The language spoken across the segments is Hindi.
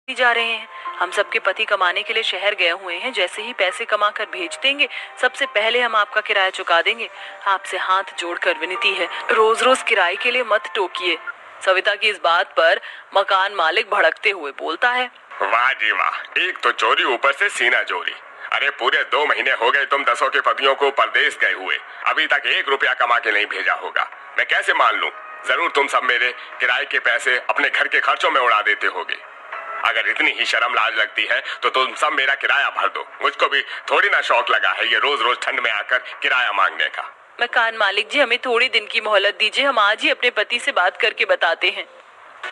जा रहे हैं। हम सबके पति कमाने के लिए शहर गए हुए हैं। जैसे ही पैसे कमा कर भेज देंगे, सबसे पहले हम आपका किराया चुका देंगे। आपसे हाथ जोड़कर विनती है, रोज रोज किराए के लिए मत टोकिए। सविता की इस बात पर मकान मालिक भड़कते हुए बोलता है, वाह जी वाह, एक तो चोरी ऊपर से सीना चोरी। अरे पूरे 2 महीने हो गए तुम 10 के पतियों को परदेश गए हुए, अभी तक 1 रुपया कमा के नहीं भेजा होगा। मैं कैसे मान लूं? जरूर तुम सब मेरे किराए के पैसे अपने घर के खर्चों में उड़ा देते होगे। अगर इतनी ही शर्म लाज लगती है तो तुम सब मेरा किराया भर दो। मुझको भी थोड़ी ना शौक लगा है ये रोज रोज ठंड में आकर किराया मांगने का। मकान मालिक जी, हमें थोड़ी दिन की मोहलत दीजिए। हम आज ही अपने पति से बात करके बताते हैं।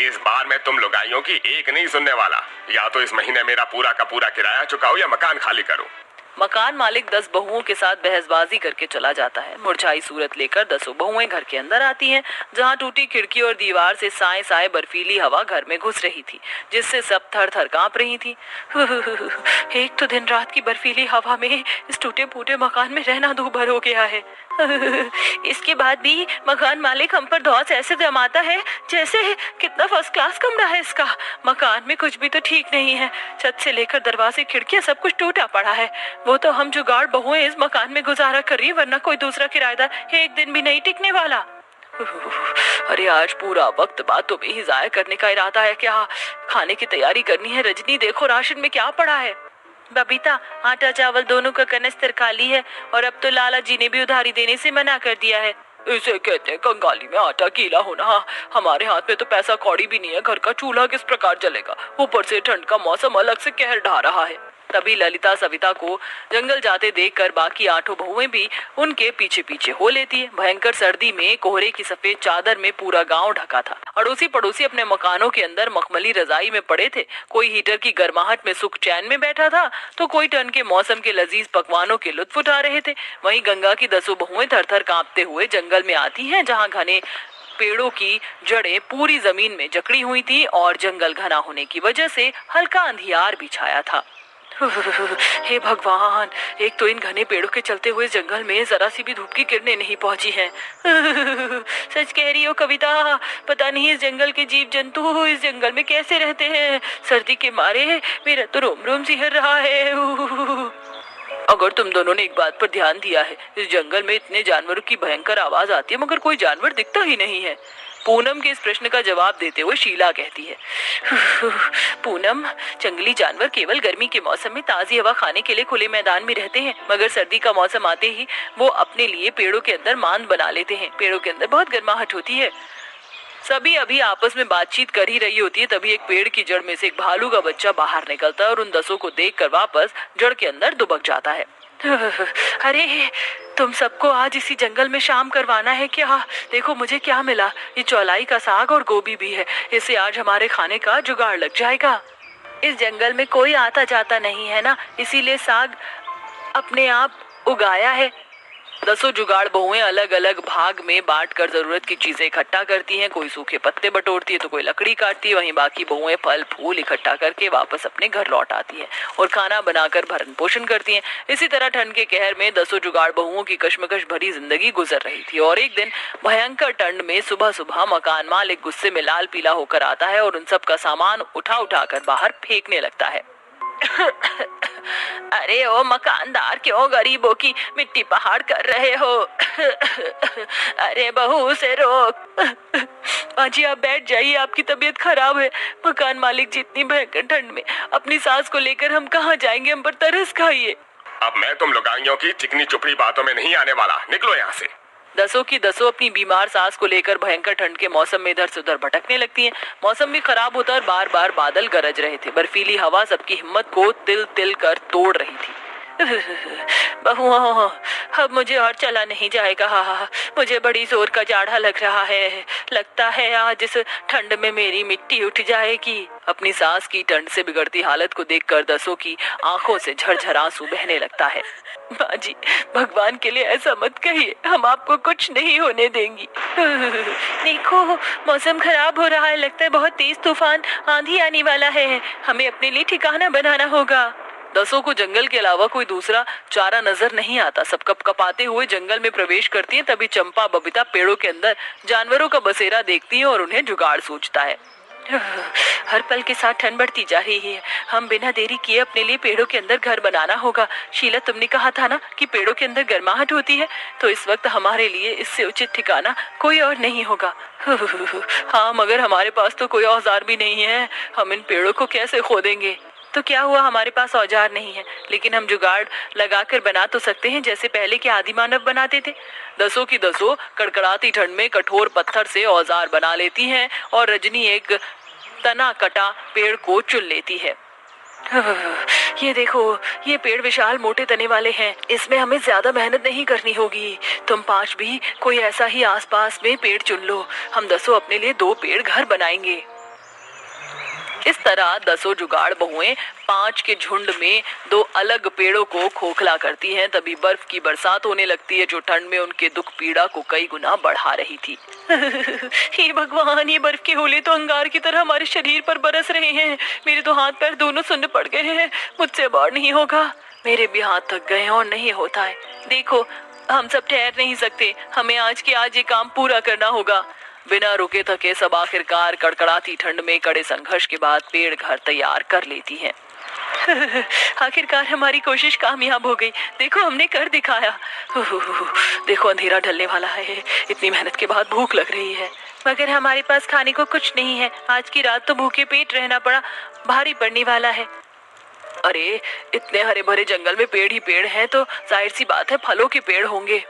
इस बार मैं तुम लुगाइयों की एक नहीं सुनने वाला। या तो इस महीने मेरा पूरा का पूरा किराया चुकाओ या मकान खाली करो। मकान मालिक 10 बहुओं के साथ बहसबाजी करके चला जाता है। मुरझाई सूरत लेकर 10 बहुएं घर के अंदर आती हैं, जहां टूटी खिड़की और दीवार से साए साए बर्फीली हवा घर में घुस रही थी, जिससे सब थर थर कांप रही थी। एक तो दिन रात की बर्फीली हवा में इस टूटे फूटे मकान में रहना दूभर हो गया है। इसके बाद भी मकान मालिक हम पर धौंस ऐसे जमाता है जैसे कितना फर्स्ट क्लास कमरा है इसका। मकान में कुछ भी तो ठीक नहीं है। छत से लेकर दरवाजे खिड़कियां सब कुछ टूटा पड़ा है। वो तो हम जुगाड़ बहुएं इस मकान में गुजारा कर रही, वरना कोई दूसरा किराएदार एक दिन भी नहीं टिकने वाला। अरे आज पूरा वक्त बातों में ही जाया करने का इरादा है क्या? खाने की तैयारी करनी है। रजनी देखो राशन में क्या पड़ा है। बबीता, आटा चावल दोनों का कनस्तर खाली है और अब तो लाला जी ने भी उधारी देने से मना कर दिया है। इसे कहते हैं कंगाली में आटा गीला होना। हमारे हाथ में तो पैसा कौड़ी भी नहीं है। घर का चूल्हा किस प्रकार जलेगा? ऊपर से ठंड का मौसम अलग से कहर ढा रहा है। तभी ललिता सविता को जंगल जाते देखकर बाकी 8 बहुएं भी उनके पीछे पीछे हो लेती है। भयंकर सर्दी में कोहरे की सफेद चादर में पूरा गांव ढका था। अड़ोसी पड़ोसी अपने मकानों के अंदर मखमली रजाई में पड़े थे। कोई हीटर की गर्माहट में सुख चैन में बैठा था, तो कोई ठंड के मौसम के लजीज पकवानों के लुत्फ उठा रहे थे। वहीं गंगा की 10 बहुएं थर थर कांपते हुए जंगल में आती हैं, जहाँ घने पेड़ों की जड़ें पूरी जमीन में जकड़ी हुई थी और जंगल घना होने की वजह से हल्का अंधियार भी छाया था। हे भगवान, एक तो इन घने पेड़ों के चलते हुए जंगल में जरा सी भी धूप की किरणें नहीं पहुंची हैं। सच कह रही हो कविता, पता नहीं इस जंगल के जीव जंतु इस जंगल में कैसे रहते हैं। सर्दी के मारे मेरा तो रोम रोम सिहर रहा है। अगर तुम दोनों ने एक बात पर ध्यान दिया है, इस जंगल में इतने जानवरों की भयंकर आवाज आती है मगर कोई जानवर दिखता ही नहीं है। पूनम के इस प्रश्न का जवाब देते हुए शीला कहती है, पूनम, जंगली जानवर केवल गर्मी के मौसम में ताजी हवा खाने के लिए खुले मैदान में रहते हैं, मगर सर्दी का मौसम आते ही वो अपने लिए पेड़ों के अंदर मांद बना लेते हैं। पेड़ों के अंदर बहुत गर्माहट होती है। सभी अभी आपस में बातचीत कर ही रही होती है, तभी एक पेड़ की जड़ में से एक भालू का बच्चा बाहर निकलता है और उन 10 को देखकर वापस जड़ के अंदर दुबक जाता है। अरे तुम सबको आज इसी जंगल में शाम करवाना है क्या? देखो मुझे क्या मिला, ये चौलाई का साग और गोभी भी है। इससे आज हमारे खाने का जुगाड़ लग जाएगा। इस जंगल में कोई आता जाता नहीं है ना, इसीलिए साग अपने आप उगाया है। 10 जुगाड़ बहुएं अलग अलग भाग में बांट कर जरूरत की चीजें इकट्ठा करती हैं। कोई सूखे पत्ते बटोरती है तो कोई लकड़ी काटती है। वहीं बाकी बहुएं फल फूल इकट्ठा करके वापस अपने घर लौट आती हैं और खाना बनाकर भरण पोषण करती हैं। इसी तरह ठंड के कहर में 10 जुगाड़ बहुओं की कश्मकश भरी जिंदगी गुजर रही थी। और एक दिन भयंकर ठंड में सुबह सुबह मकान मालिक गुस्से में लाल पीला होकर आता है और उन सब का सामान उठा उठा कर बाहर फेंकने लगता है। अरे ओ मकानदार, क्यों गरीबों की मिट्टी पहाड़ कर रहे हो? अरे बहू से रोक। अजी आप बैठ जाइए, आपकी तबीयत खराब है। मकान मालिक जी, इतनी भयंकर ठंड में अपनी सास को लेकर हम कहाँ जाएंगे? हम पर तरस खाइए। अब मैं तुम लुगाइयों की चिकनी चुपड़ी बातों में नहीं आने वाला। निकलो यहाँ से। 10 की 10 अपनी बीमार सास को लेकर भयंकर ठंड के मौसम में इधर से उधर भटकने लगती हैं। मौसम भी खराब होता और बार बार बादल गरज रहे थे। बर्फीली हवा सबकी हिम्मत को तिल तिल कर तोड़ रही थी। बहू, अब मुझे और चला नहीं जाएगा। मुझे बड़ी जोर का जाड़ा लग रहा है। लगता है आज इस ठंड में मेरी मिट्टी उठ जाएगी। अपनी सास की ठंड से बिगड़ती हालत को देखकर 10 की आंखों से झरझर आंसू बहने लगता है। माँ जी, भगवान के लिए ऐसा मत कहिए, हम आपको कुछ नहीं होने देंगी। देखो मौसम खराब हो रहा है, लगता है बहुत तेज तूफान आंधी आने वाला है। हमें अपने लिए ठिकाना बनाना होगा। 10 को जंगल के अलावा कोई दूसरा चारा नजर नहीं आता। सब कप कपाते हुए जंगल में प्रवेश करती हैं। तभी चंपा बबीता पेड़ों के अंदर जानवरों का बसेरा देखती है और उन्हें जुगाड़ सूझता है। हर पल के साथ ठंड बढ़ती जा रही है। हम बिना देरी किए अपने लिए पेड़ों के अंदर घर बनाना होगा। शीला, तुमने कहा था ना कि पेड़ों के अंदर गर्माहट होती है, तो इस वक्त हमारे लिए इससे उचित ठिकाना कोई और नहीं होगा। हाँ, मगर हमारे पास तो कोई औजार भी नहीं है। हम इन पेड़ों को कैसे खोदेंगे? तो क्या हुआ, हमारे पास औजार नहीं है, लेकिन हम जुगाड़ लगाकर बना तो सकते हैं, जैसे पहले के आदि मानव बनाते थे। दसों की दसों कड़कड़ाती ठंड में कठोर पत्थर से औजार बना लेती हैं और रजनी एक तना कटा पेड़ को चुन लेती है। ये देखो, ये पेड़ विशाल मोटे तने वाले हैं। इसमें हमें ज्यादा मेहनत नहीं करनी होगी। तुम 5 भी कोई ऐसा ही आसपास में पेड़ चुन लो। हम 10 अपने लिए 2 पेड़ घर बनाएंगे। इस तरह 10 जुगाड़ बहुएं 5 के झुंड में 2 अलग पेड़ों को खोखला करती हैं। तभी बर्फ की बरसात होने लगती है, जो ठंड में उनके दुख पीड़ा को कई गुना बढ़ा रही थी। हे भगवान, ये बर्फ के गोले तो अंगार की तरह हमारे शरीर पर बरस रहे हैं। मेरे तो हाथ पैर दोनों सुन्न पड़ गए हैं। मुझसे अब और नहीं होगा। मेरे भी हाथ थक गए हैं और नहीं होता है। देखो, हम सब ठहर नहीं सकते। हमें आज के आज ये काम पूरा करना होगा। बिना रुके थके सब आखिरकार कड़कड़ाती ठंड में कड़े संघर्ष के बाद पेड़ घर तैयार कर लेती हैं। आखिरकार हमारी कोशिश कामयाब हो गई। देखो, हमने कर दिखाया। देखो, अंधेरा ढलने वाला है। इतनी मेहनत के बाद भूख लग रही है, मगर हमारे पास खाने को कुछ नहीं है। आज की रात तो भूखे पेट रहना पड़ा भारी पड़ने वाला है। अरे, इतने हरे भरे जंगल में पेड़ ही पेड़ हैं, तो जाहिर सी बात है फलों के पेड़ होंगे।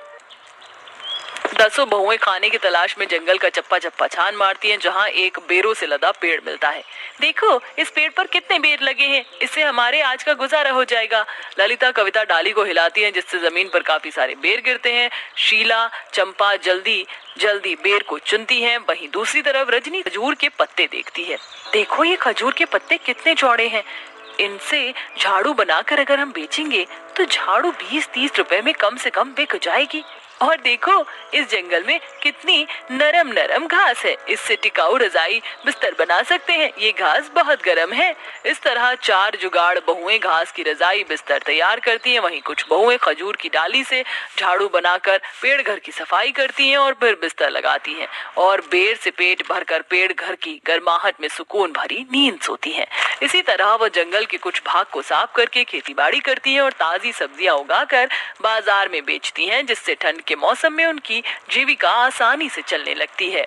10 बहुएं खाने की तलाश में जंगल का चप्पा चप्पा छान मारती हैं, जहां एक बेरों से लदा पेड़ मिलता है। देखो, इस पेड़ पर कितने बेर लगे हैं। इससे हमारे आज का गुजारा हो जाएगा। ललिता कविता डाली को हिलाती हैं, जिससे जमीन पर काफी सारे बेर गिरते हैं। शीला चंपा जल्दी जल्दी बेर को चुनती हैं। वहीं दूसरी तरफ रजनी खजूर के पत्ते देखती है। देखो, ये खजूर के पत्ते कितने चौड़े हैं। इनसे झाड़ू बनाकर अगर हम बेचेंगे तो झाड़ू 20-30 रुपए में कम से कम बिक जाएगी। और देखो, इस जंगल में कितनी नरम नरम घास है। इससे टिकाऊ रजाई बिस्तर बना सकते हैं। ये घास बहुत गर्म है। इस तरह 4 जुगाड़ बहुएं घास की रजाई बिस्तर तैयार करती हैं। वहीं कुछ बहुएं खजूर की डाली से झाड़ू बनाकर पेड़ घर की सफाई करती हैं और फिर बिस्तर लगाती हैं और बेर से पेट भरकर पेड़ घर की गर्माहट में सुकून भरी नींद सोती हैं। इसी तरह वह जंगल के कुछ भाग को साफ करके खेती बाड़ी करती हैं और ताजी सब्जियां उगाकर बाजार में बेचती हैं, जिससे ठंड के मौसम में उनकी जीविका आसानी से चलने लगती है।